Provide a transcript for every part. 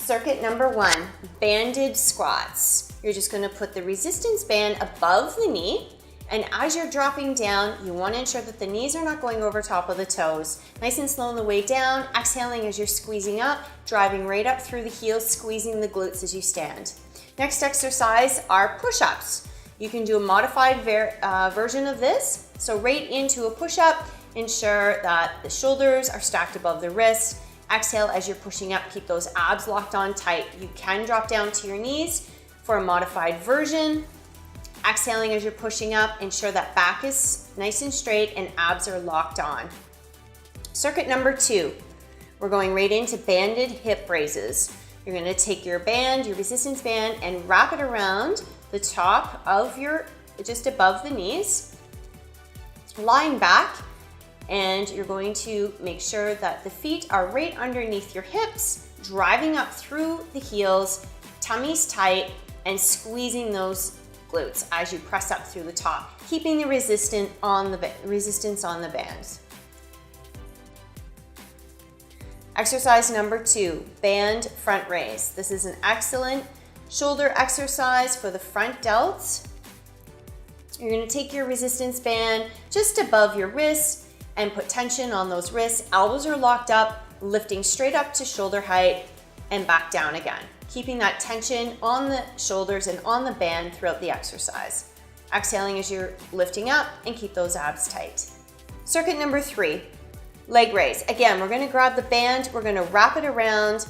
Circuit number 1, banded squats. You're just going to put the resistance band above the knee, and as you're dropping down, you want to ensure that the knees are not going over top of the toes. Nice and slow on the way down, exhaling as you're squeezing up, driving right up through the heels, squeezing the glutes as you stand. Next exercise are push-ups. You can do a modified version of this. So right into a push-up, ensure that the shoulders are stacked above the wrist. Exhale as you're pushing up, keep those abs locked on tight. You can drop down to your knees for a modified version. Exhaling as you're pushing up, ensure that back is nice and straight and abs are locked on. Circuit number 2, we're going right into banded hip raises. You're gonna take your band, your resistance band, and wrap it around the top of just above the knees, lying back, and you're going to make sure that the feet are right underneath your hips, driving up through the heels, tummy's tight, and squeezing those glutes as you press up through the top, keeping the resistance on the bands. Exercise number 2, band front raise. This is an excellent shoulder exercise for the front delts. You're going to take your resistance band just above your wrists and put tension on those wrists. Elbows are locked up, lifting straight up to shoulder height and back down again, keeping that tension on the shoulders and on the band throughout the exercise. Exhaling as you're lifting up and keep those abs tight. Circuit number 3, leg raise. Again, we're going to grab the band, we're going to wrap it around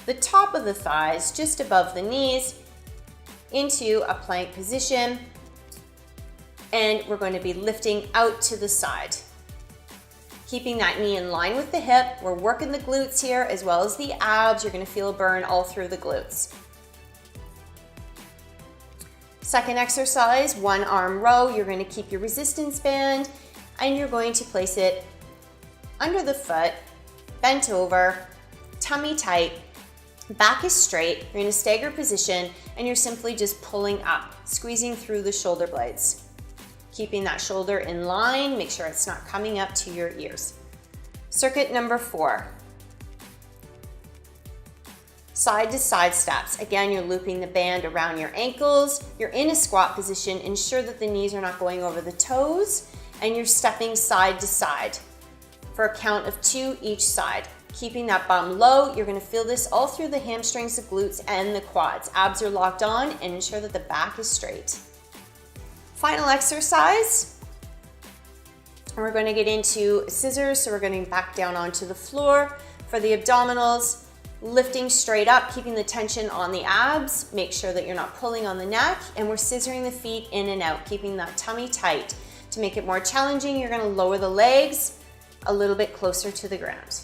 the top of the thighs, just above the knees, into a plank position, and we're going to be lifting out to the side. Keeping that knee in line with the hip. We're working the glutes here as well as the abs. You're going to feel a burn all through the glutes. Second exercise, one arm row. You're going to keep your resistance band and you're going to place it under the foot, bent over, tummy tight, back is straight. You're in a stagger position and you're simply just pulling up, squeezing through the shoulder blades. Keeping that shoulder in line, make sure it's not coming up to your ears. Circuit number 4. Side to side steps. Again, you're looping the band around your ankles. You're in a squat position. Ensure that the knees are not going over the toes and you're stepping side to side for a count of 2 each side. Keeping that bum low. You're gonna feel this all through the hamstrings, the glutes, and the quads. Abs are locked on and ensure that the back is straight. Final exercise, we're going to get into scissors, so we're going back down onto the floor. For the abdominals, lifting straight up, keeping the tension on the abs, make sure that you're not pulling on the neck, and we're scissoring the feet in and out, keeping that tummy tight. To make it more challenging, you're going to lower the legs a little bit closer to the ground.